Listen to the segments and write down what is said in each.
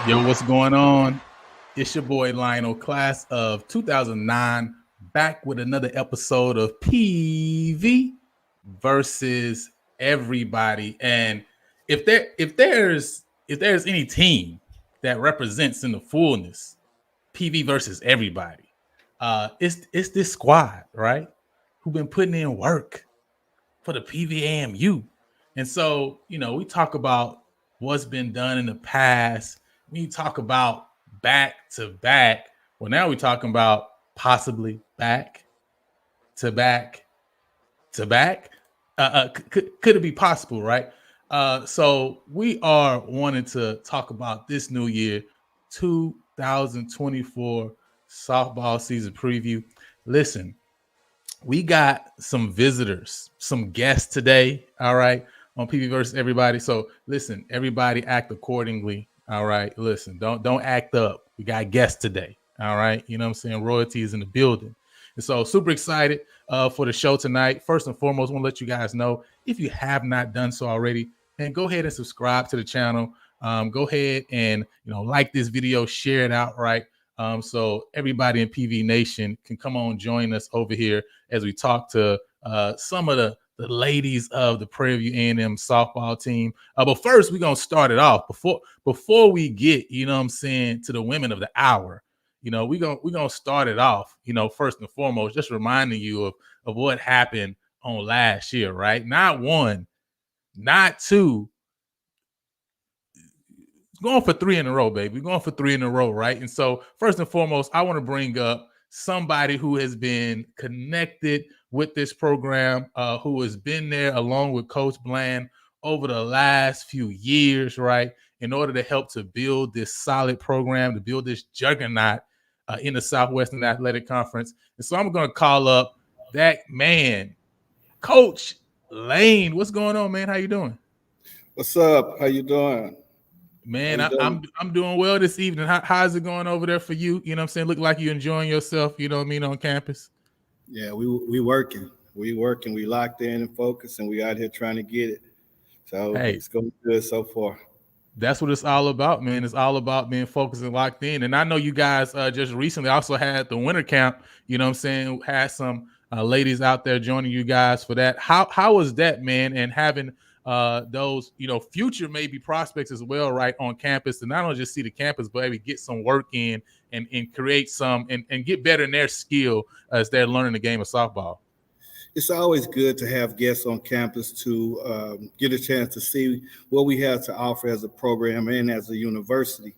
Yo, what's going on? It's your boy Lionel, class of 2009, back with another episode of PV versus everybody. And if there's any team that represents in the fullness PV versus everybody, it's this squad, right? Who've been putting in work for the PVAMU. And so, we talk about what's been done in the past. We talk about back to back. Well, now we're talking about possibly back to back to back. Could it be possible, right? So we are wanting to talk about this new year, 2024 softball season preview. Listen, we got some visitors, some guests today, all right, on PV versus everybody. So listen, everybody act accordingly. All right. Listen, don't act up. We got guests today. All right. You know what I'm saying? Royalty is in the building. And so super excited for the show tonight. First and foremost, I want to let you guys know, if you have not done so already, then go ahead and subscribe to the channel. Go ahead and, like this video, share it out, right? So everybody in PV Nation can come on, join us over here as we talk to some of the ladies of the Prairie A&M softball team. But first, we're going to start it off. Before we get, to the women of the hour, we're going to start it off, first and foremost, just reminding you of what happened on last year, right? Not one, not two, going for 3 in a row, baby. We're going for 3 in a row, right? And so, first and foremost, I want to bring up somebody who has been connected with this program, who has been there along with Coach Bland over the last few years, right? In order to help to build this solid program, to build this juggernaut in the Southwestern Athletic Conference. And so, I'm going to call up that man, Coach Lane. What's going on, man? How you doing? What's up? How you doing? How Man, you doing? I'm doing well this evening. How's it going over there for you? You know what I'm saying? Look like you're enjoying yourself, you know what I mean, on campus. Yeah, we working. We working. We locked in and focused, and we out here trying to get it. So Hey, it's going good so far. that's what it's all about, man. It's all about being focused and locked in. And I know you guys just recently also had the winter camp, you know what I'm saying, had some ladies out there joining you guys for that. How was that, man? And having those, you know, future maybe prospects as well, right, on campus, and not only just see the campus, but maybe get some work in and create some and get better in their skill as they're learning the game of softball. It's always good to have guests on campus to get a chance to see what we have to offer as a program and as a university.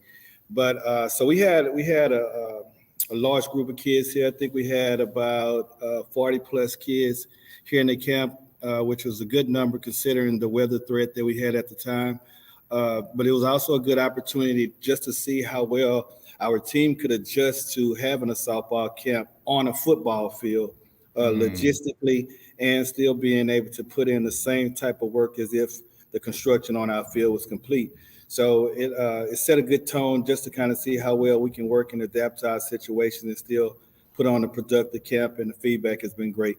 But so we had a large group of kids here. I think we had about 40 plus kids here in the camp, which was a good number considering the weather threat that we had at the time. But it was also a good opportunity just to see how well our team could adjust to having a softball camp on a football field, logistically, and still being able to put in the same type of work as if the construction on our field was complete. So it set a good tone just to kind of see how well we can work and adapt to our situation and still put on a productive camp. And the feedback has been great.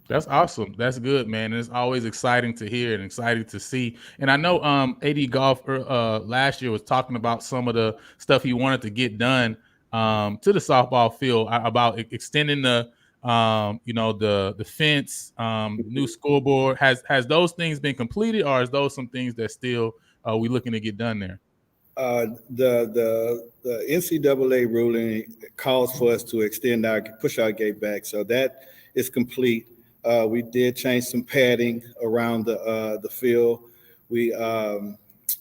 That's awesome. That's good, man. And it's always exciting to hear and exciting to see. And I know AD Golf last year was talking about some of the stuff he wanted to get done to the softball field about extending the you know the fence, new scoreboard. Has those things been completed, or is those some things that still we looking to get done there? The NCAA ruling calls for us to extend our push our gate back, so that is complete. We did change some padding around the field. We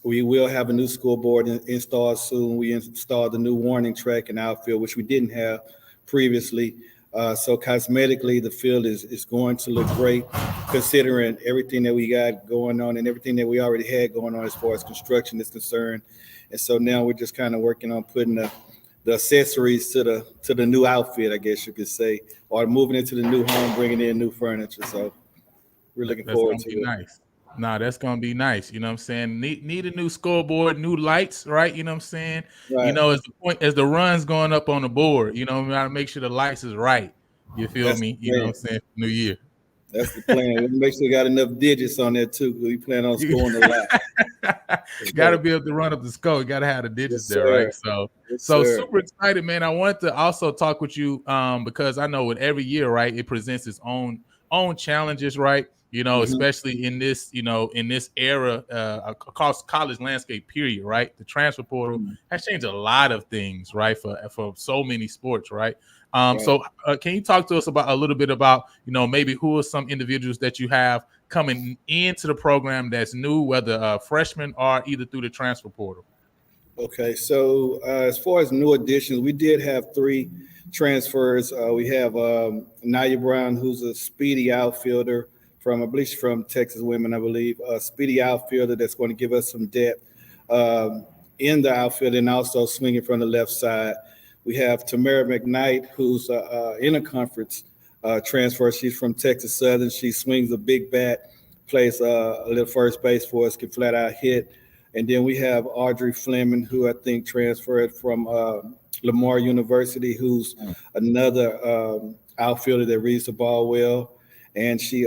we will have a new scoreboard installed soon. We installed the new warning track in our field, which we didn't have previously. So cosmetically, the field is going to look great, considering everything that we got going on and everything that we already had going on as far as construction is concerned. And so now we're just kind of working on putting the accessories to the new outfit, I guess you could say, or moving into the new home, bringing in new furniture. So we're looking That's forward gonna to be it. nice. Nah, that's gonna be nice. You know what I'm saying? Need a new scoreboard, new lights, right? You know what I'm saying? You Right. know, as the run's going up on the board, you know, we gotta make sure the lights is right. You feel That's the me? You know what I'm plan. saying? New year. That's the plan. We make sure we got enough digits on there too. We plan on scoring a lot. Got to be able to run up the score. Got to have the digits Yes, there, right? sir. So, Yes, so sir. super excited, man. I wanted to also talk with you because I know with every year, right, it presents its own challenges, right? You know, Hmm. especially in this, you know, in this era across college landscape, period, right? The transfer portal has changed a lot of things, right, for so many sports, right? Right. So can you talk to us about a little bit about, you know, maybe who are some individuals that you have coming into the program that's new, whether freshmen or either through the transfer portal? Okay. So as far as new additions, we did have three transfers. We have Naya Brown, who's a speedy outfielder from, I believe, she's from Texas Women, I believe, a speedy outfielder that's going to give us some depth in the outfield and also swinging from the left side. We have Tamara McKnight, who's in a conference transfer. She's from Texas Southern. She swings a big bat, plays a little first base for us, can flat out hit. And then we have Audrey Fleming, who I think transferred from Lamar University, who's another outfielder that reads the ball well, and she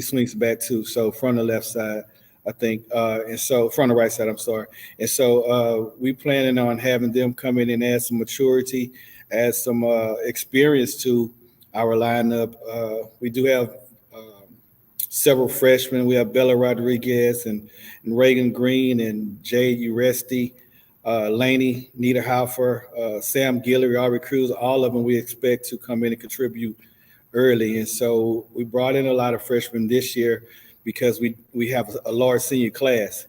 swings back too. So from the left side, I think, and so from the right side, I'm sorry. And so we planning on having them come in and add some maturity, add some experience to our lineup. We do have several freshmen. We have Bella Rodriguez and Reagan Green and Jade Uresti, Laney Niederhofer, Sam Guillory, Aubrey Cruz. All of them we expect to come in and contribute early. And so we brought in a lot of freshmen this year because we have a large senior class.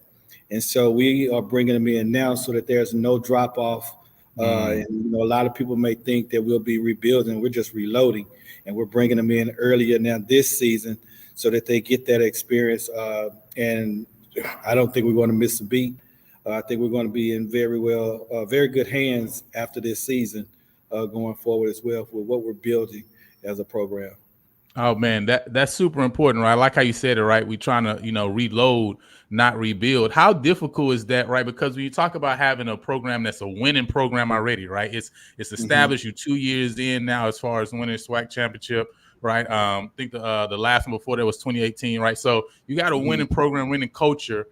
And so we are bringing them in now so that there's no drop off. And a lot of people may think that we'll be rebuilding. We're just reloading, and we're bringing them in earlier now this season so that they get that experience. And I don't think we're going to miss a beat. I think we're going to be in very good hands after this season, going forward as well for what we're building as a program. Oh man, that's super important, right? I like how you said it, right? We're trying to, reload, not rebuild. How difficult is that, right? Because when you talk about having a program that's a winning program already, right? It's established. You 2 years in now as far as winning SWAC championship, right? I think the last one before that was 2018, right? So you got a winning program, winning culture.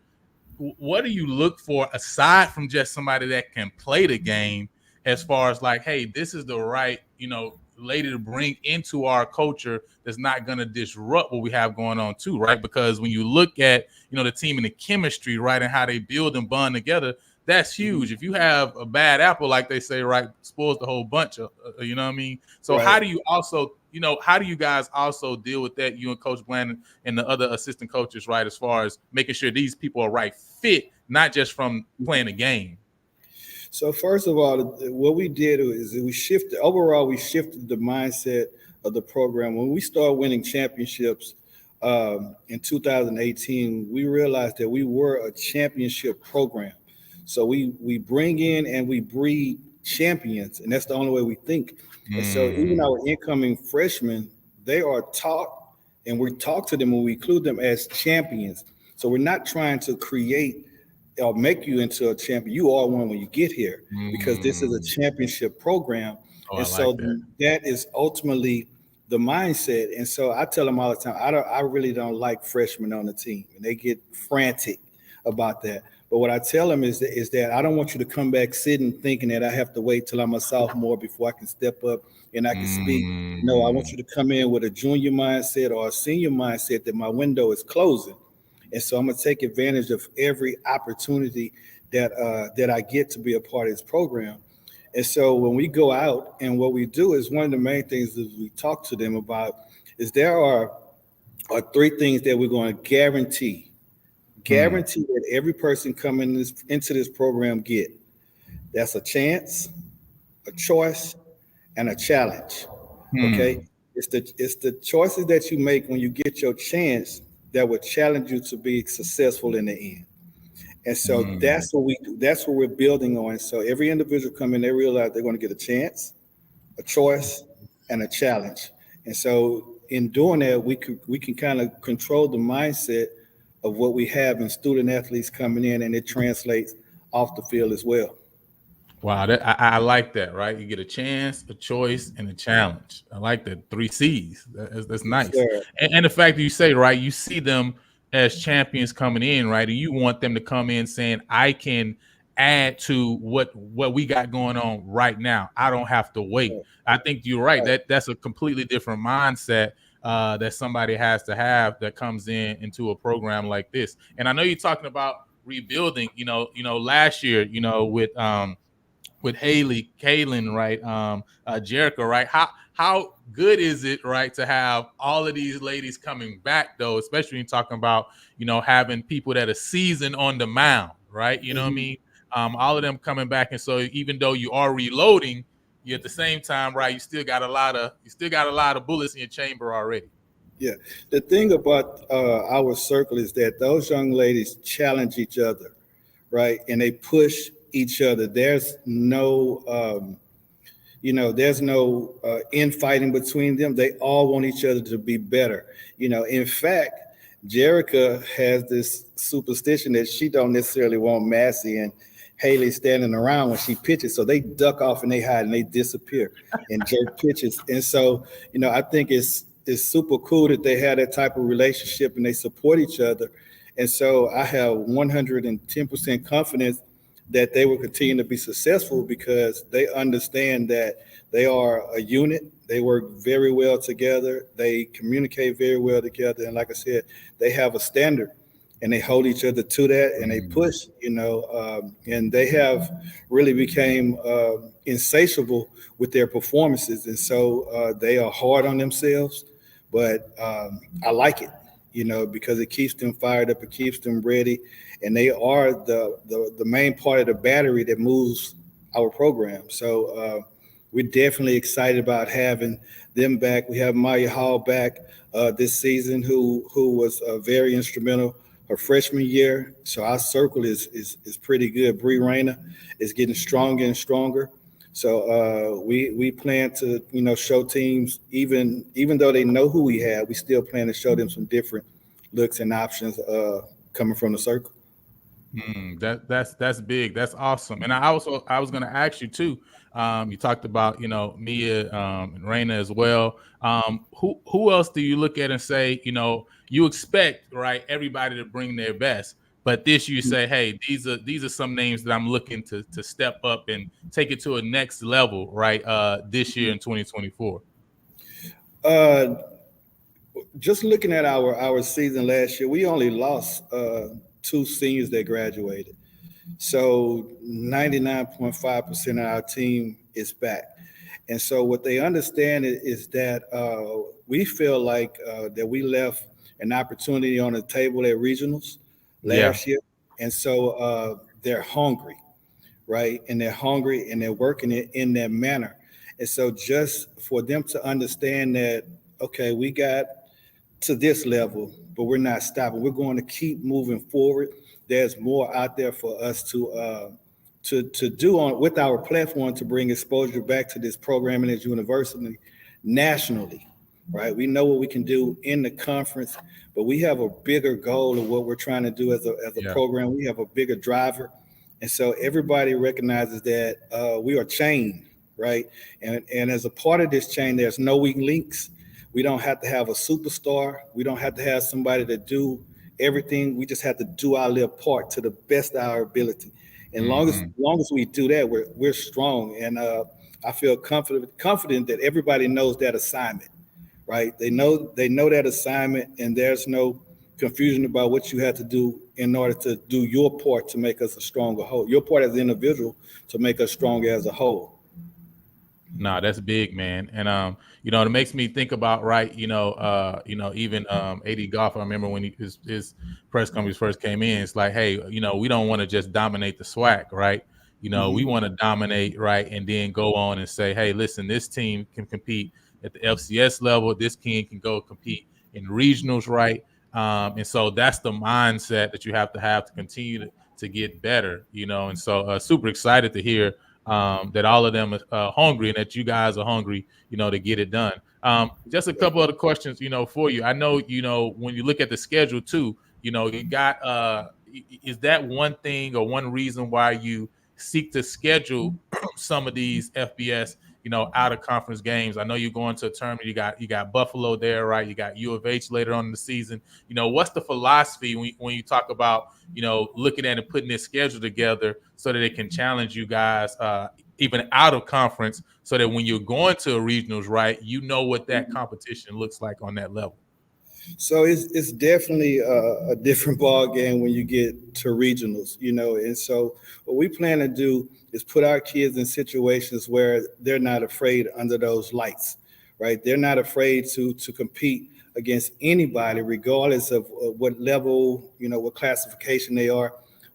What do you look for aside from just somebody that can play the game, as far as like, hey, this is the right, lady to bring into our culture that's not going to disrupt what we have going on too, right? Because when you look at, the team and the chemistry, right, and how they build and bond together, that's huge. If you have a bad apple, like they say, right, spoils the whole bunch of, you know what I mean? So Right. how do you also, how do you guys also deal with that, you and Coach Bland and the other assistant coaches, right, as far as making sure these people are right fit, not just from playing a game? So first of all, what we did is we shifted. Overall, we shifted the mindset of the program. When we started winning championships in 2018, we realized that we were a championship program. So we bring in and we breed champions, and that's the only way we think. And so even our incoming freshmen, they are taught, and we talk to them and we include them as champions. So we're not trying to create or make you into a champion. You are one when you get here because this is a championship program. Oh, And I like so that. that is ultimately the mindset. And so I tell them all the time, I really don't like freshmen on the team, and they get frantic about that. But what I tell them is that I don't want you to come back sitting thinking that I have to wait till I'm a sophomore before I can step up and I can speak. No, I want you to come in with a junior mindset or a senior mindset that my window is closing. And so I'm going to take advantage of every opportunity that I get to be a part of this program. And so when we go out, and what we do is, one of the main things that we talk to them about is there are three things that we're going to guarantee that every person coming into this program get. That's a chance, a choice, and a challenge. Okay, it's the choices that you make when you get your chance that will challenge you to be successful in the end. And so that's what we do. That's what we're building on. So every individual come in, they realize they're going to get a chance, a choice, and a challenge. And so in doing that, we can kind of control the mindset of what we have in student athletes coming in, and it translates off the field as well. Wow, I like that, right? You get a chance, a choice, and a challenge. I like that. 3 C's. That's Yes, nice. sir. And the fact that you say, right, you see them as champions coming in, right? And you want them to come in saying, I can add to what we got going on right now. I don't have to wait. I think you're right. Right. That's a completely different mindset that somebody has to have that comes in into a program like this. And I know you're talking about rebuilding, last year, with Haley, Kaylin, right? Jericho, right? How good is it, right, to have all of these ladies coming back though, especially when you're talking about, having people that are seasoned on the mound, right? You know what I Mhm. mean? All of them coming back. And so even though you are reloading, you at the same time, right, you still got a lot of bullets in your chamber already. Yeah. The thing about our circle is that those young ladies challenge each other, right? And they push each other. There's no infighting between them. They all want each other to be better. In fact, Jerica has this superstition that she don't necessarily want Massey and Haley standing around when she pitches. So they duck off and they hide and they disappear and jerk pitches. And so, I think it's super cool that they have that type of relationship and they support each other. And so I have 110% confidence that they will continue to be successful because they understand that they are a unit. They work very well together. They communicate very well together. And like I said, they have a standard and they hold each other to that and they push, and they have really became insatiable with their performances. And so they are hard on themselves, but I like it. because it keeps them fired up, it keeps them ready, and they are the main part of the battery that moves our program. So we're definitely excited about having them back. We have Maya Hall back this season, who was very instrumental her freshman year. So our circle is pretty good. Bree Rayner is getting stronger and stronger. So we plan to show teams, even though they know who we have, we still plan to show them some different looks and options coming from the circle. That's big. That's awesome. And I was going to ask you too. You talked about Mia and Raina as well. Who else do you look at and say you expect everybody to bring their best, but this you say, hey, these are some names that I'm looking to step up and take it to a next level this year in 2024. Just looking at our season last year, we only lost two seniors that graduated. So 99.5% of our team is back. And so what they understand is that we feel like that we left an opportunity on the table at regionals last year. And so they're hungry, right? And they're hungry and they're working it in that manner. And so just for them to understand that, okay, we got to this level, but we're not stopping. We're going to keep moving forward. There's more out there for us to do on with our platform to bring exposure back to this program and this university nationally, right? We know what we can do in the conference, but we have a bigger goal of what we're trying to do as a program. We have a bigger driver. And so everybody recognizes that we are chained, right? And as a part of this chain, there's no weak links. We don't have to have a superstar. We don't have to have somebody to do everything. We just have to do our little part to the best of our ability. And long as we do that, we're strong. And I feel confident that everybody knows that assignment, right? They know that assignment, and there's no confusion about what you have to do in order to do your part to make us a stronger whole. Your part as an individual to make us stronger as a whole. No, that's big, man. And it makes me think about even AD Golf. I remember when his press conference first came in, it's like, hey, we don't want to just dominate the SWAC, right? We want to dominate, right, and then go on and say, hey, listen, this team can compete at the FCS level. This team can go compete in regionals, right? And so that's the mindset that you have to continue to get better, And so super excited to hear that all of them are hungry and that you guys are hungry, to get it done. Just a couple other questions, for you. I know, when you look at the schedule too, you got, is that one thing or one reason why you seek to schedule some of these FBS, out of conference games? I know you're going to a tournament. You got Buffalo there, right? You got U of H later on in the season. What's the philosophy when you talk about, looking at and putting this schedule together so that it can challenge you guys even out of conference, so that when you're going to regionals, right, what that competition looks like on that level? So it's definitely a different ball game when you get to regionals, And so what we plan to do is put our kids in situations where they're not afraid under those lights, right? They're not afraid to compete against anybody, regardless of what level, what classification they are.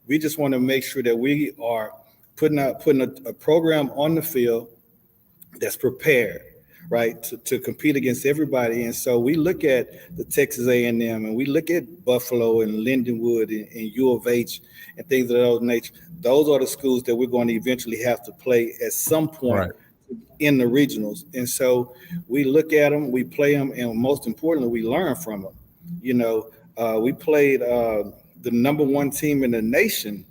We just want to make sure that we are putting a program on the field that's prepared, right, to compete against everybody. And so we look at the Texas A&M, and we look at Buffalo and Lindenwood and U of H and things of that nature. Those are the schools that we're going to eventually have to play at some point in the regionals. And so we look at them, we play them, and most importantly, we learn from them. We played the number one team in the nation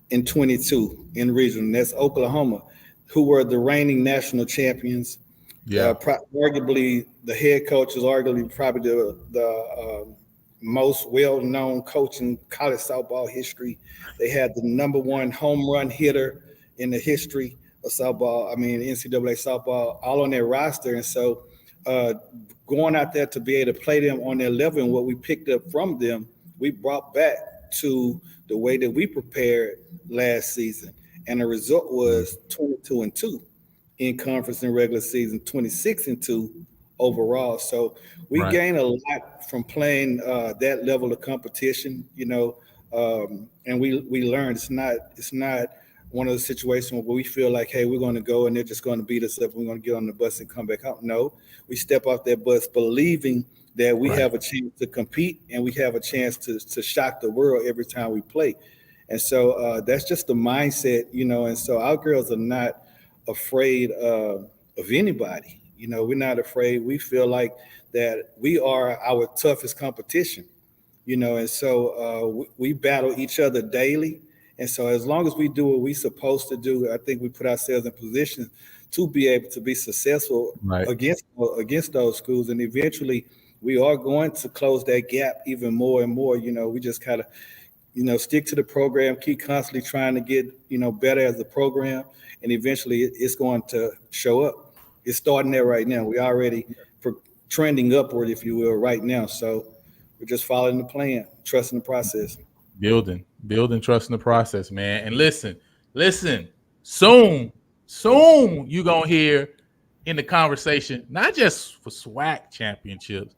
in 22 in regional, and that's Oklahoma, who were the reigning national champions. Arguably, the head coach is arguably probably the most well-known coach in college softball history. They had the number one home run hitter in the history of softball. NCAA softball, all on their roster. And so going out there to be able to play them on their level and what we picked up from them, we brought back to the way that we prepared last season. And the result was 22-2 in conference and regular season, 26-2 overall. So we Right. gain a lot from playing that level of competition, and we learn it's not one of the situations where we feel like, hey, we're going to go and they're just going to beat us up. We're going to get on the bus and come back home. No, we step off that bus believing that we Right. have a chance to compete and we have a chance to shock the world every time we play. And so that's just the mindset, and so our girls are not afraid of anybody. We're not afraid. We feel like that we are our toughest competition, and so we battle each other daily. And so as long as we do what we're supposed to do, I think we put ourselves in position to be able to be successful Right. against those schools. And eventually we are going to close that gap even more and more. We just kind of stick to the program, keep constantly trying to get, better as a program, and eventually it's going to show up. It's starting there right now. We already trending upward, if you will, right now. So we're just following the plan, trusting the process. Building trust in the process, man. And listen, soon you gonna hear in the conversation, not just for SWAC championships,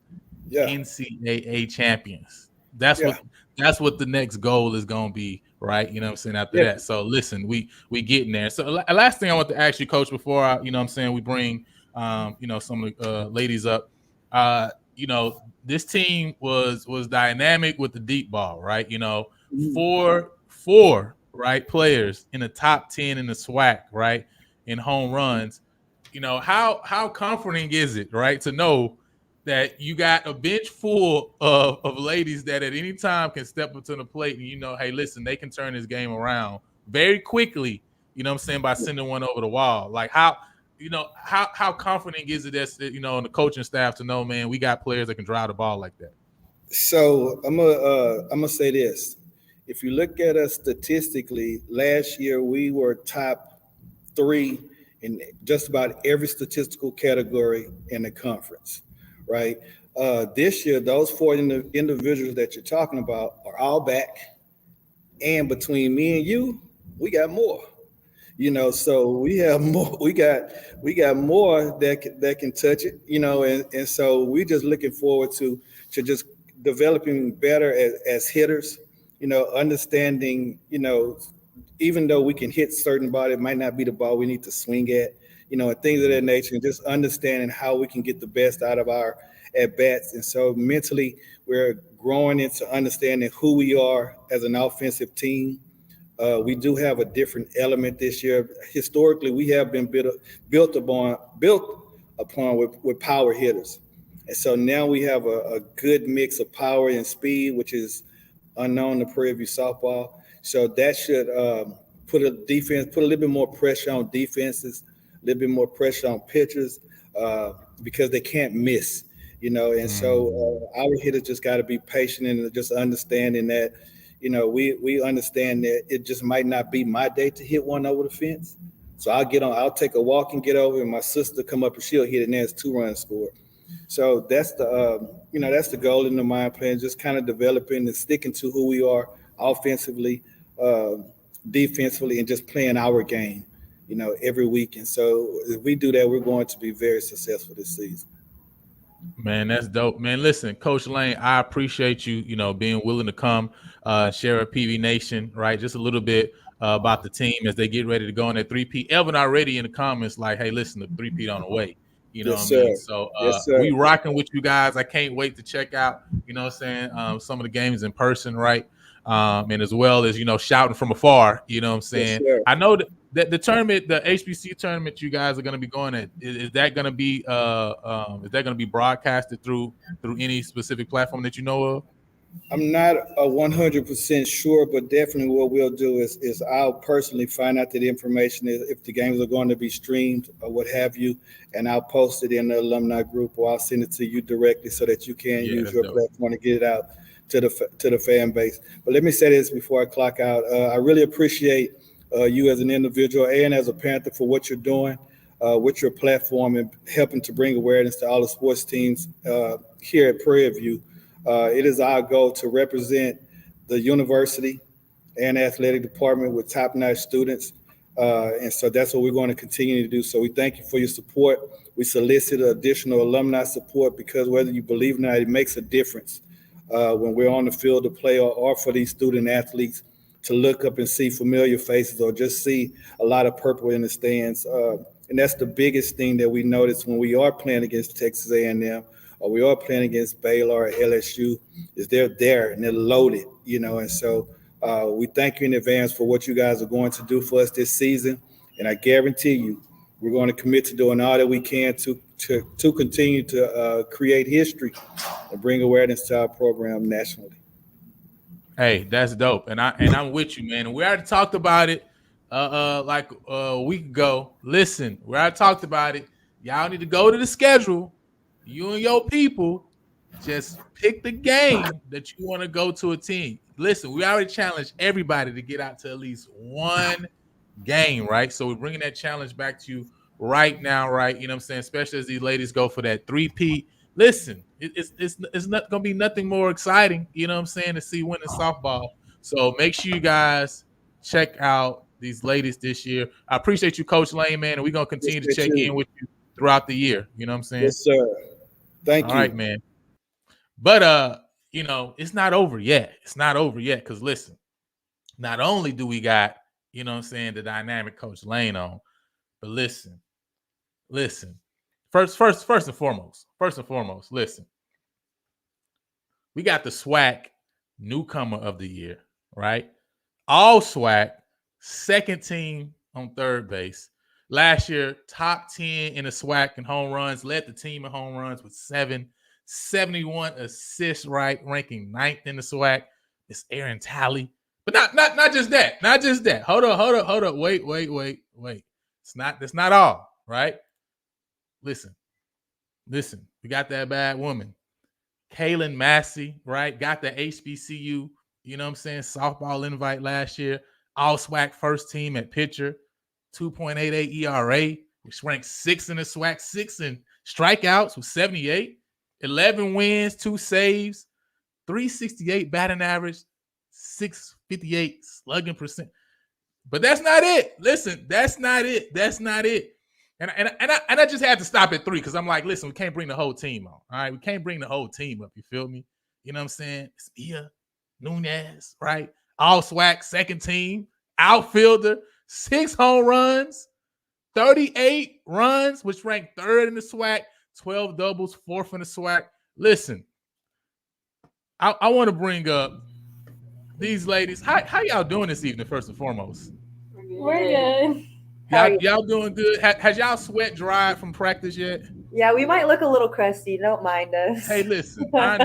Yeah, NCAA champions. That's yeah, what that's what the next goal is gonna be, right? You know what I'm saying? After yeah. that. So listen, we getting there. So last thing I want to ask you, coach, before we bring some of the ladies up. This team was dynamic with the deep ball, right? Mhm. Four right players in the top 10 in the SWAC, right? In home runs. How comforting is it, right, to know that you got a bench full of ladies that at any time can step up to the plate and hey, listen, they can turn this game around very quickly, what I'm saying, by sending one over the wall. Like how comforting is it that and the coaching staff to know, man, we got players that can drive the ball like that. So I'm gonna say this. If you look at us statistically, last year we were top three in just about every statistical category in the conference, right? This year, those four individuals that you're talking about are all back, and between me and you, we got more. So we have more. We got more that can touch it. And so we're just looking forward to just developing better as hitters. Understanding. Even though we can hit certain ball, it might not be the ball we need to swing at. And things of that nature, and just understanding how we can get the best out of our at bats. And so mentally, we're growing into understanding who we are as an offensive team. We do have a different element this year. Historically, we have been built upon with power hitters, and so now we have a good mix of power and speed, which is unknown to Prairie softball. So that should put a little bit more pressure on defenses, a little bit more pressure on pitchers, because they can't miss. And so our hitters just got to be patient and just understanding that we understand that it just might not be my day to hit one over the fence. So I'll take a walk and get over, and my sister come up and she'll hit it, and there's 2 runs scored. So that's the goal in the mind plan, just kind of developing and sticking to who we are offensively, uh, defensively, and just playing our game, every week. And so if we do that, we're going to be very successful this season. Man, that's dope. Man, listen, Coach Lane, I appreciate you, being willing to come share a PV Nation, right? Just a little bit about the team as they get ready to go on that three-peat. Elvin already in the comments like, hey, listen, the three-peat on the way. You know what I Yes, mean? sir. So Yes, we sir. rocking with you guys. I can't wait to check out, what I'm saying, some of the games in person, right? And as well as, shouting from afar, what I'm Yes, saying. sir. I know that the tournament, the HBC tournament you guys are going to be going at, is that going to be broadcasted through any specific platform that you know of? I'm not 100% sure, but definitely what we'll do is I'll personally find out that information if the games are going to be streamed or what have you, and I'll post it in the alumni group, or I'll send it to you directly so that you can Yeah, use that's your dope. platform to get it out to the fan base. But let me say this before I clock out: I really appreciate you as an individual and as a Panther for what you're doing with your platform and helping to bring awareness to all the sports teams here at Prairie View. It is our goal to represent the university and athletic department with top-notch students. And so that's what we're going to continue to do. So we thank you for your support. We solicit additional alumni support because whether you believe it or not, it makes a difference when we're on the field to play or for these student athletes to look up and see familiar faces or just see a lot of purple in the stands. And that's the biggest thing that we notice when we are playing against Texas A&M or we are playing against Baylor or LSU is they're there and they're loaded, and so we thank you in advance for what you guys are going to do for us this season. And I guarantee you, we're going to commit to doing all that we can to continue to create history and bring awareness to our program nationally. Hey, that's dope, and I'm with you, man. We already talked about it, like a week ago. Listen, we already talked about it. Y'all need to go to the schedule. You and your people just pick the game that you want to go to a team. Listen, we already challenged everybody to get out to at least one game, right? So we're bringing that challenge back to you right now, right? You know what I'm saying? Especially as these ladies go for that three-peat. Listen, it's not going to be nothing more exciting, you know what I'm saying, to see winning softball. So make sure you guys check out these ladies this year. I appreciate you, Coach Lane, man, and we're going to continue to check in with you throughout the year. You know what I'm saying? Yes, sir. Thank you. All right, man. But, it's not over yet. It's not over yet because, listen, not only do we got, you know what I'm saying, the dynamic Coach Lane on, but listen. First and foremost, listen. We got the SWAC newcomer of the year, right? All SWAC, second team on third base. Last year, top 10 in the SWAC in home runs, led the team in home runs with 71 assists, right? Ranking 9th in the SWAC. It's Aaron Talley. But not just that. Not just that. Hold up. Wait. That's not all, right? Listen. We got that bad woman. Kaylin Massey, right? Got the HBCU, you know what I'm saying, softball invite last year. All SWAC first team at pitcher. 2.88 ERA, which ranks 6th in the SWAC, 6th in strikeouts with 78. 11 wins, 2 saves, 368 batting average, 658 slugging percent. But that's not it. Listen, that's not it. And I just had to stop at 3 because I'm like, listen, we can't bring the whole team on. All right, we can't bring the whole team up. You feel me? You know what I'm saying? It's Mia Nunez, right? All SWAC, second team, outfielder, 6 home runs, 38 runs, which ranked 3rd in the SWAC, 12 doubles, 4th in the SWAC. Listen, I want to bring up these ladies. How y'all doing this evening, first and foremost? We're good. Y'all doing good? Has y'all sweat dried from practice yet? Yeah, we might look a little crusty. Don't mind us. Hey, listen, I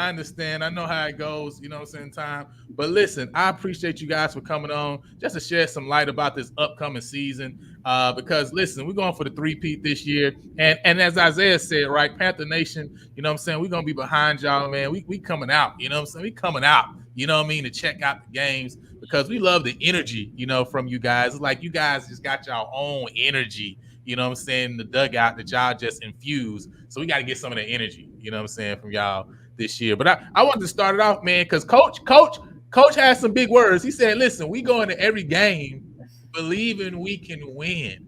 understand. I know how it goes, you know what I'm saying, time. But listen, I appreciate you guys for coming on just to shed some light about this upcoming season. Because listen, we're going for the three-peat this year. And as Isaiah said, right, Panther Nation, you know what I'm saying, we're gonna be behind y'all, man. We coming out, you know what I'm saying? We coming out, you know what I mean, to check out the games because we love the energy, you know, from you guys. It's like you guys just got your own energy, you know what I'm saying, the dugout that y'all just infuse. So we got to get some of the energy, you know what I'm saying, from y'all this year. But I wanted to start it off, man, because Coach has some big words. He said, listen, we go into every game believing we can win.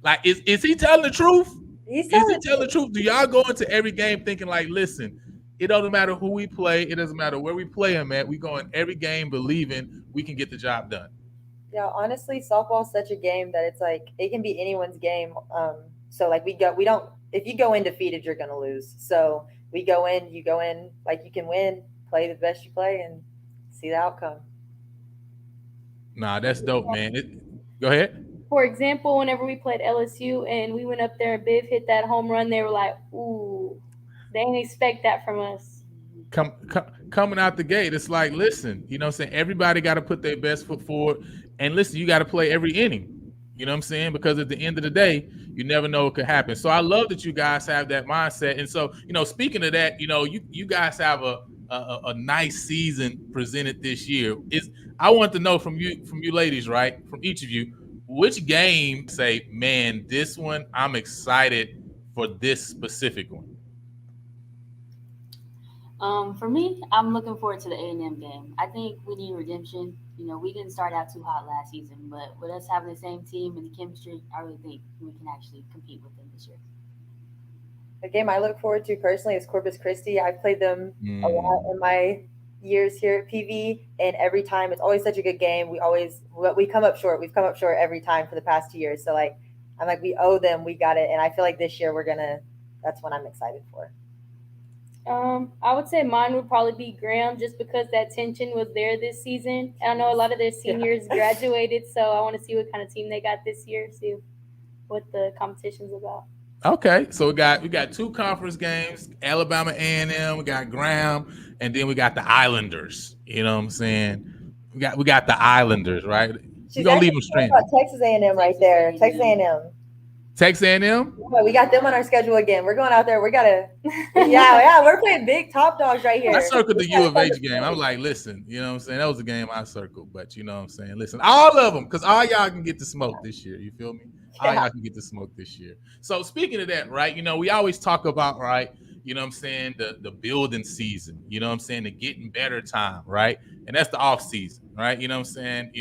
Like, is he telling the truth? Is he telling the truth? Do y'all go into every game thinking like, listen, it doesn't matter who we play. It doesn't matter where we play them at. We go in every game believing we can get the job done. Yeah, honestly, softball's such a game that it's like it can be anyone's game. So like if you go in defeated, you're gonna lose. So you go in like you can win, play the best you play, and see the outcome. Nah, that's dope, man. Go ahead. For example, whenever we played LSU and we went up there and Biv hit that home run, they were like, ooh, they didn't expect that from us. Coming out the gate, it's like, listen, you know what I'm saying? Everybody got to put their best foot forward. And listen, you got to play every inning. You know what I'm saying? Because at the end of the day, you never know what could happen. So I love that you guys have that mindset. And so, you know, speaking of that, you know, you guys have a nice season presented this year. I want to know from you ladies, right? From each of you, which game say, man, this one, I'm excited for this specific one. For me, I'm looking forward to the A&M game. I think we need redemption. You know, we didn't start out too hot last season, but with us having the same team and the chemistry, I really think we can actually compete with them this year. The game I look forward to personally is Corpus Christi. I've played them a lot Mm. in my years here at PV, and every time it's always such a good game. We come up short. We've come up short every time for the past 2 years. So like I'm like we owe them. We got it, and I feel like this year we're gonna. That's what I'm excited for. I would say mine would probably be Graham, just because that tension was there this season. And I know a lot of their Yeah. seniors graduated, so I want to see what kind of team they got this year. See what the competition's about. Okay, so we got two conference games, Alabama A&M, we got Graham, and then we got the Islanders. You know what I'm saying? We got the Islanders, right? We're She's gonna leave actually them talking stranded. about Texas A&M right there. Texas A&M. Texas A&M. Yeah, we got them on our schedule again. We're going out there. We gotta. Yeah. We're playing big top dogs right I here. circled the We U gotta of come H to game. I was play. like, listen, you know what I'm saying? That was the game I circled, but you know what I'm saying? Listen, all of them, because all y'all can get the smoke this year. You feel me? All Yeah. y'all can get the smoke this year. So speaking of that, right, we always talk about, right, you know what I'm saying, the building season, you know what I'm saying, the getting better time, right? And that's the off season, right? You know what I'm saying?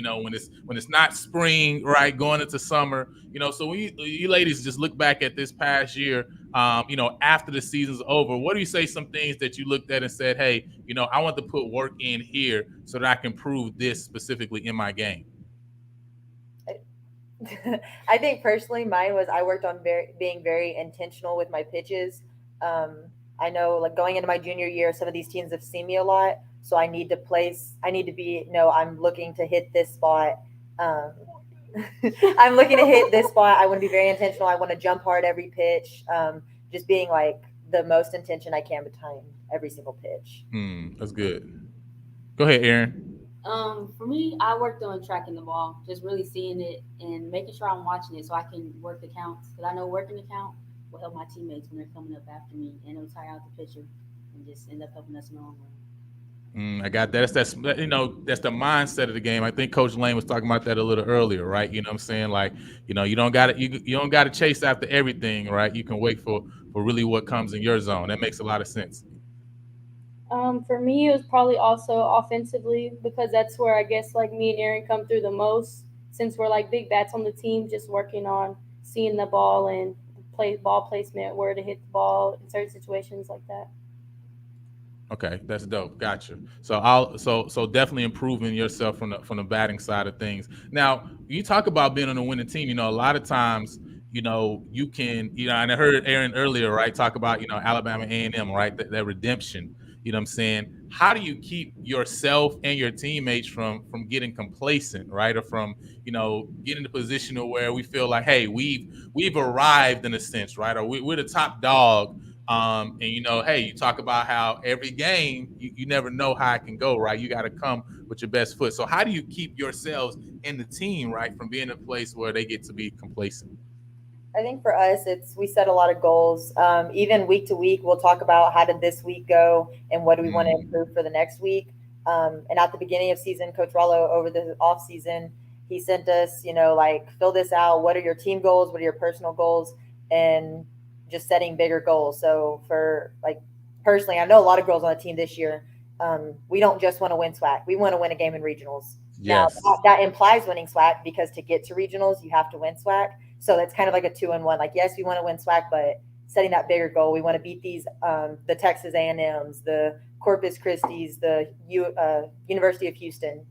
When it's not spring, right, going into summer, so when you ladies just look back at this past year, after the season's over, what do you say some things that you looked at and said, hey, I want to put work in here so that I can prove this specifically in my game? I think personally, mine was I worked on being very intentional with my pitches. Um, I know, like going into my junior year, some of these teams have seen me a lot, so I need to place. I need to be. No, I'm looking to hit this spot. Um, I'm looking to hit this spot. I want to be very intentional. I want to jump hard every pitch. Just being like the most intention I can behind every single pitch. That's good. Go ahead, Aaron. For me, I worked on tracking the ball, just really seeing it and making sure I'm watching it so I can work the counts. Because I know working the count will help my teammates when they're coming up after me, and it'll tire out the pitcher and just end up helping us in the long run. I got that. That's the mindset of the game. I think Coach Lane was talking about that a little earlier, right? You know what I'm saying? Like, you don't got to you don't got to chase after everything, right? You can wait for really what comes in your zone. That makes a lot of sense. For me, it was probably also offensively, because that's where I guess like me and Aaron come through the most, since we're like big bats on the team, just working on seeing the ball and play ball placement, where to hit the ball in certain situations like that. Okay, that's dope. Gotcha. So definitely improving yourself from the batting side of things. Now, you talk about being on a winning team. A lot of times, you can, and I heard Aaron earlier, right, talk about, Alabama A&M, right, that redemption. You know what I'm saying? How do you keep yourself and your teammates from getting complacent, right, or from getting in a position where we feel like, hey, we've arrived in a sense, right, or we're the top dog. And hey, you talk about how every game you never know how it can go, right? You got to come with your best foot. So how do you keep yourselves and the team, right, from being in a place where they get to be complacent? I think for us, it's we set a lot of goals. Even week to week, we'll talk about how did this week go and what do we want to Mm. improve for the next week. And at the beginning of season, Coach Rollo over the off season, he sent us, like fill this out. What are your team goals? What are your personal goals? And just setting bigger goals. So for like personally, I know a lot of girls on the team this year. We don't just want to win SWAC. We want to win a game in regionals. Now Yes. that implies winning SWAC because to get to regionals, you have to win SWAC. So that's kind of like a 2-in-1. Like, yes, we want to win SWAC, but setting that bigger goal, we want to beat these the Texas A&Ms, the Corpus Christi's, the University of Houston,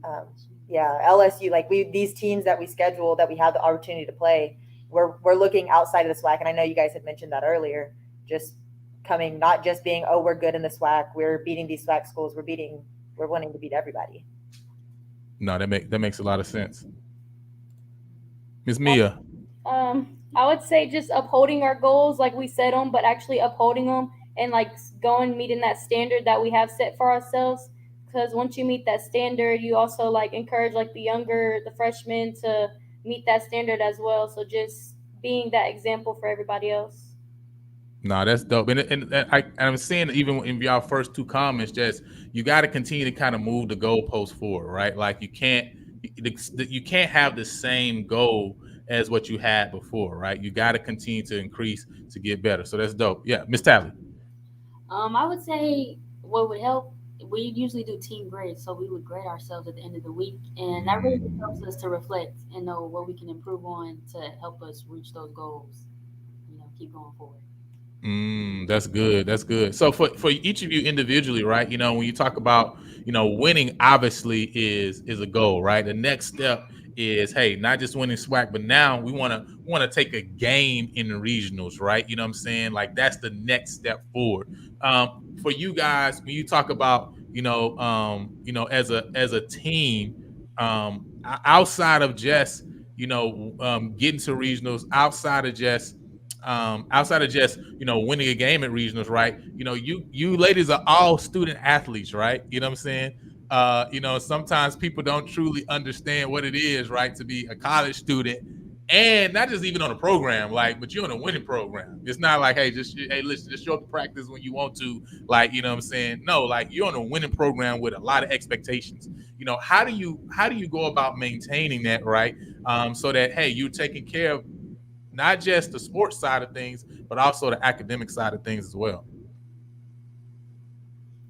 LSU. Like these teams that we schedule that we have the opportunity to play, we're looking outside of the SWAC. And I know you guys had mentioned that earlier. Just coming, not just being, oh, we're good in the SWAC, we're beating these SWAC schools, we're wanting to beat everybody. No, that makes a lot of sense. Miss Mia. I would say just upholding our goals like we set them, but actually upholding them and like going meeting that standard that we have set for ourselves. Because once you meet that standard, you also like encourage like the freshmen to meet that standard as well. So just being that example for everybody else. No, that's dope. I'm seeing even in y'all first two comments, just you got to continue to kind of move the goalpost forward, right? Like you can't have the same goal as what you had before, right? You got to continue to increase to get better. So that's dope. Yeah, Miss Tally. I would say what would help. We usually do team grades, so we would grade ourselves at the end of the week, and that really just helps us to reflect and know what we can improve on to help us reach those goals. Keep going forward. That's good. That's good. So for each of you individually, right? When you talk about, winning obviously is a goal, right? The next step is, hey, not just winning SWAC, but now we want to take a game in the regionals, right? You know what I'm saying? Like that's the next step forward. For you guys, when you talk about, as a team, outside of just, getting to regionals, outside of just winning a game at regionals, right? You ladies are all student athletes, right? You know what I'm saying? Sometimes people don't truly understand what it is, right, to be a college student, and not just even on a program, like, but you're on a winning program. It's not like, hey, listen, just show up to practice when you want to, like, you know what I'm saying? No, like you're on a winning program with a lot of expectations. How do you go about maintaining that, right? So that, hey, you're taking care of not just the sports side of things, but also the academic side of things as well.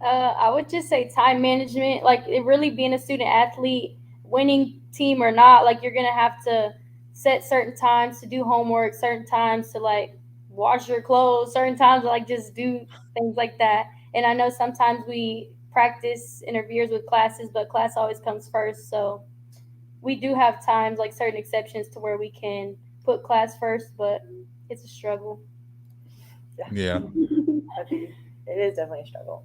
I would just say time management. Like it really being a student athlete, winning team or not, like you're gonna have to set certain times to do homework, certain times to like wash your clothes, certain times to like just do things like that. And I know sometimes we practice interferes with classes, but class always comes first. So we do have times like certain exceptions to where we can put class first, but it's a struggle. Yeah. It is definitely a struggle.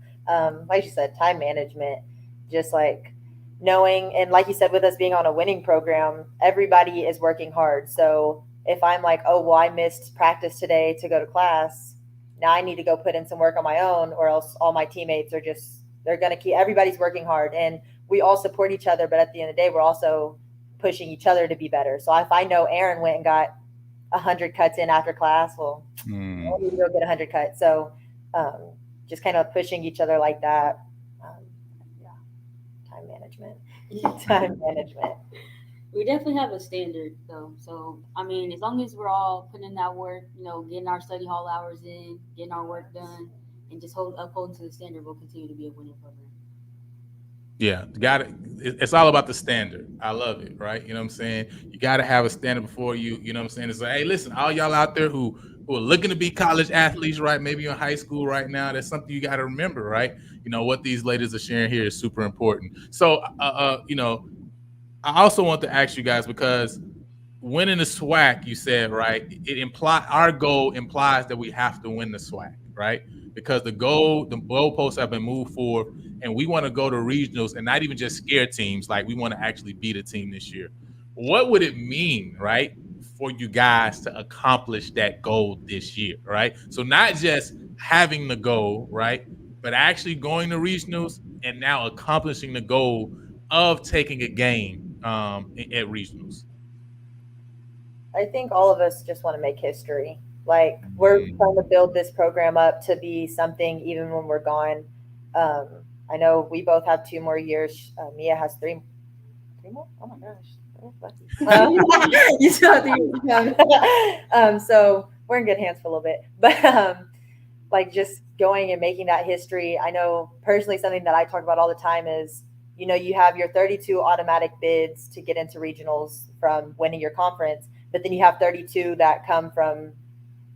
Like you said, time management, just like knowing, and like you said, with us being on a winning program, everybody is working hard. So if I'm like, oh, well, I missed practice today to go to class, now I need to go put in some work on my own, or else all my teammates are just, they're going to keep, everybody's working hard. And we all support each other. But at the end of the day, we're also pushing each other to be better. So if I know Aaron went and got 100 cuts in after class, well, I need to go get 100 cuts. So just kind of pushing each other like that. Um, yeah, time management. Time management. We definitely have a standard though. So I mean, as long as we're all putting in that work, getting our study hall hours in, getting our work done, and just upholding to the standard, we'll continue to be a winning program. Yeah, got it. It's all about the standard. I love it, right? You know what I'm saying? You got to have a standard before you. You know what I'm saying? It's like, hey, listen, all y'all out there who are looking to be college athletes, right? Maybe you're in high school right now. That's something you got to remember, right? What these ladies are sharing here is super important. So, I also want to ask you guys, because winning the SWAC, you said, right? Our goal implies that we have to win the SWAC, right? Because the goalposts have been moved forward, and we want to go to regionals and not even just scare teams. Like we want to actually beat a team this year. What would it mean, right, for you guys to accomplish that goal this year, right? So not just having the goal, right, but actually going to regionals and now accomplishing the goal of taking a game at regionals. I think all of us just want to make history. Like we're trying to Mm. build this program up to be something even when we're gone. Um, I know we both have 2 more years. Mia has three more. Oh my gosh. You still have to so we're in good hands for a little bit. But like just going and making that history. I know personally something that I talk about all the time is, you have your 32 automatic bids to get into regionals from winning your conference, but then you have 32 that come from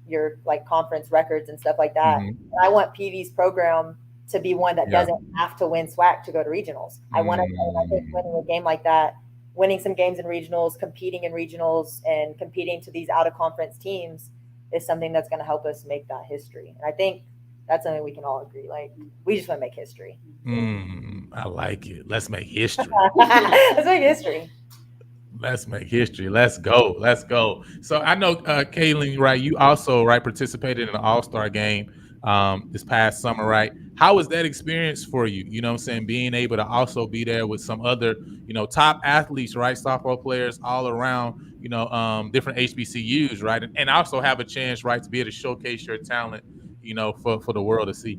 your like conference records and stuff like that. Mhm. And I want PV's program to be one that Yeah. doesn't have to win SWAC to go to regionals. I think Mm. winning a game like that, winning some games in regionals, competing in regionals, and competing to these out of conference teams is something that's going to help us make that history. And I think that's something we can all agree. Like we just want to make history. I like it. Let's make history. Let's make history. Let's make history. Let's go. Let's go. So I know, Kaylin, right? You also, right, participated in an All-Star game this past summer, right? How was that experience for you? You know what I'm saying? Being able to also be there with some other, top athletes, right? Softball players all around, different HBCUs, right? And also have a chance, right, to be able to showcase your talent, for the world to see.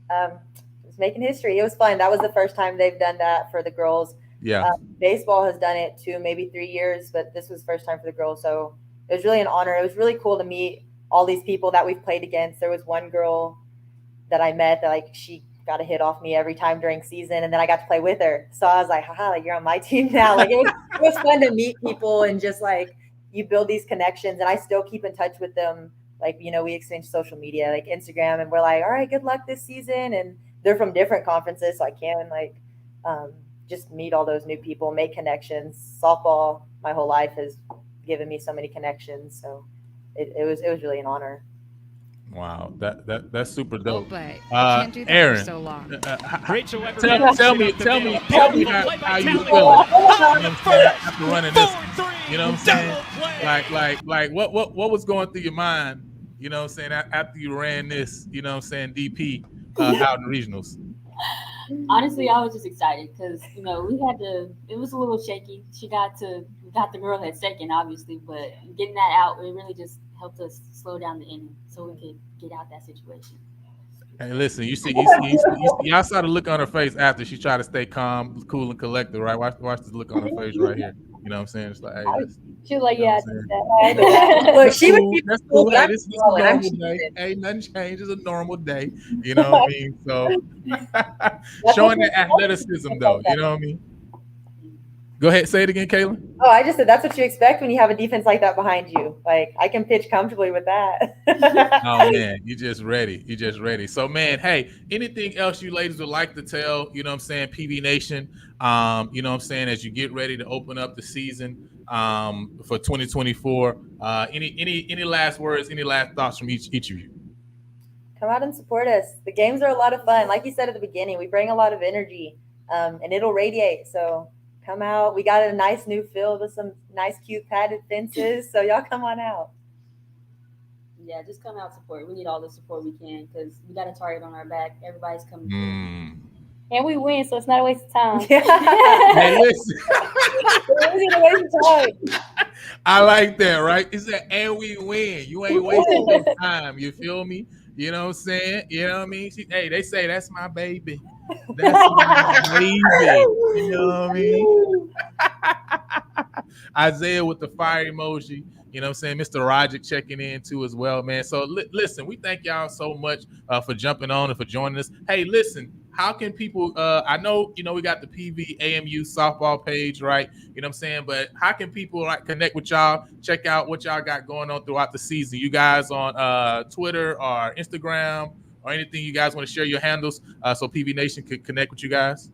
Um, just making history. It was fun. That was the first time they've done that for the girls. Yeah. Baseball has done it 2, maybe 3 years, but this was the first time for the girls. So it was really an honor. It was really cool to meet all these people that we've played against. There was one girl, that I met that like she got a hit off me every time during season, and then I got to play with her. So I was like, haha, like you're on my team now. Like it was fun to meet people and just like you build these connections, and I still keep in touch with them. Like, you know, we exchange social media, like Instagram, and we're like, all right, good luck this season. And they're from different conferences, so I can like just meet all those new people, make connections. Softball, my whole life has given me so many connections. So it was really an honor. Wow, that's super Oh, dope. but I can't do that Aaron, for so long. Rachel Weber tell me tell me how you feeling. You know what I'm saying? After running this, you know what I'm saying? Like what was going through your mind? You know what I'm saying? After you ran this, you know what I'm saying? DP out in regionals. Honestly, I was just excited because we had to. It was a little shaky. We got the girl at second, obviously, but getting that out, it really just helped us slow down the inning so we could get out that situation. Hey, listen, you y'all saw the look on her face after she tried to stay calm, cool, and collected, right? Watch this look on her face right here. You know what I'm saying? It's like, hey, She was like, You know yeah, what I did that. Look, she would be that's cool, cool. but Hey, I'm this is a smiling. I'm normal day. cheating. Hey, nothing changes. A normal day. You know what I mean? So showing that athleticism, though. You know what I mean? Go ahead, say it again, Kaylin. Oh, I just said that's what you expect when you have a defense like that behind you. Like I can pitch comfortably with that. Oh man, you just ready. You just ready. So man, hey, anything else you ladies would like to tell, you know what I'm saying, PV Nation, you know what I'm saying, as you get ready to open up the season for 2024. Any last words, any last thoughts from each of you? Come out and support us. The games are a lot of fun. Like you said at the beginning, we bring a lot of energy, and it'll radiate. So come out. We got a nice new field with some nice, cute padded fences. So y'all come on out. Yeah, just come out support. We need all the support we can because we got a target on our back. Everybody's coming. And we win, so it's not a waste of time. Hey, listen. It wasn't a waste of time. I like that, right? It's that, and we win. You ain't wasting no time. You feel me? You know what I'm saying? You know what I mean? Hey, they say that's my baby. That's my baby. You know what I mean? Isaiah with the fire emoji. You know what I'm saying? Mr. Roger checking in too as well, man. So listen, we thank y'all so much for jumping on and for joining us. Hey, listen, how can people, I know, we got the PV AMU softball page, right? You know what I'm saying? But how can people like connect with y'all, check out what y'all got going on throughout the season? You guys on Twitter or Instagram or anything you guys want to share your handles so PV Nation could connect with you guys?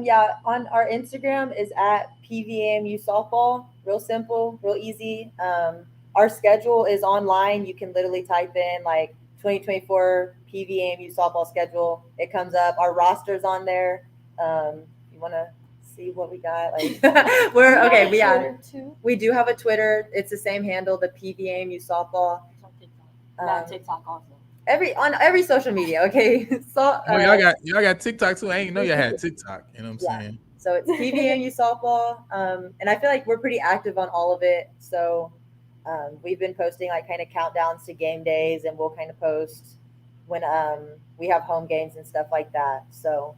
Yeah, on our Instagram is at PVAMU softball. Real simple, real easy. Our schedule is online. You can literally type in like 2024 PVAMU softball schedule. It comes up. Our roster's on there. You want to see what we got? Like we're okay. We do have a Twitter. It's the same handle, the PVAMU softball. TikTok also. On every social media, okay. So y'all got TikTok too. I ain't know y'all had TikTok. You know what I'm saying? So it's PVMU softball, and I feel like we're pretty active on all of it. So we've been posting like kind of countdowns to game days, and we'll kind of post when we have home games and stuff like that. So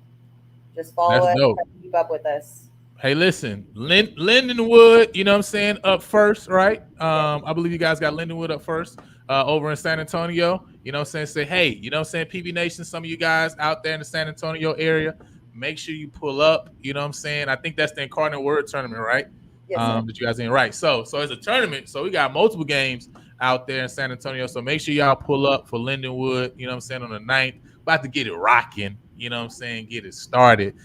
just follow us, and keep up with us. Hey, listen, Lindenwood, you know what I'm saying, up first, right? I believe you guys got Lindenwood up first over in San Antonio. You know what I'm saying? Say, hey, you know what I'm saying, PV Nation, some of you guys out there in the San Antonio area, make sure you pull up. You know what I'm saying? I think that's the Incarnate Word tournament, right? Yes, that you guys in, right? So it's a tournament. So we got multiple games out there in San Antonio. So make sure y'all pull up for Lindenwood, you know what I'm saying, on the 9th. About to get it rocking. You know what I'm saying? Get it started.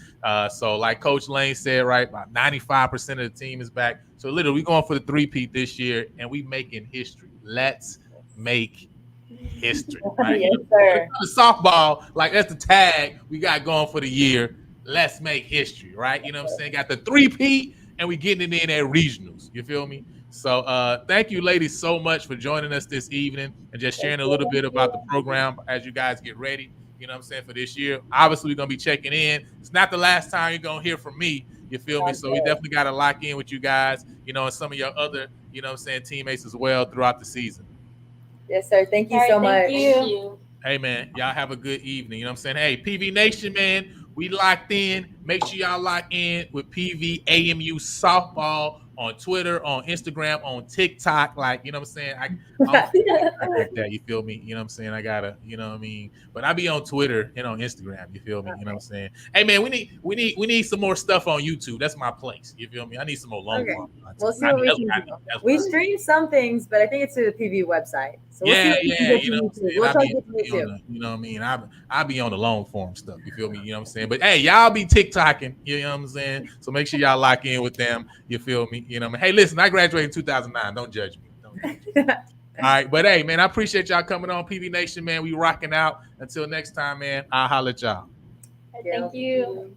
So like Coach Lane said, right, about 95% of the team is back. So literally, we're going for the three-peat this year, and we making history. Let's make history, right? Yes, sir. Softball, like that's the tag we got going for the year. Let's make history, right? You know what I'm saying? Got the three-peat, and we getting it in at regionals. You feel me? So thank you, ladies, so much for joining us this evening and just sharing a little bit about the program as you guys get ready. You know what I'm saying, for this year. Obviously, we're going to be checking in. It's not the last time you're going to hear from me. You feel me? So we definitely got to lock in with you guys, you know, and some of your other, you know what I'm saying, teammates as well throughout the season. Yes, sir. Thank you so much. Thank you. Hey, man, y'all have a good evening. You know what I'm saying? Hey, PV Nation, man, we locked in. Make sure y'all lock in with PV AMU softball on Twitter, on Instagram, on TikTok. Like, you know what I'm saying? I'm like that, you feel me? You know what I'm saying? I gotta, you know what I mean? But I be on Twitter and on Instagram, you feel me? You know what I'm saying? Hey man, we need some more stuff on YouTube. That's my place. You feel me? I need some more long form content. We'll see what we can do. We stream some things, but I think it's through the PV website. So we'll see what we can get to YouTube. We'll try to get to YouTube. You know what I mean? I be on the long form stuff. You feel me? You know what I'm saying? But hey, y'all be TikToking. You know what I'm saying? So make sure y'all lock in with them. You feel me? You know what I mean? Hey, listen, I graduated in 2009. Don't judge me. Don't judge me. All right, but hey, man, I appreciate y'all coming on PV Nation, man. We rocking out. Until next time, man. I'll holler at y'all. Thank you.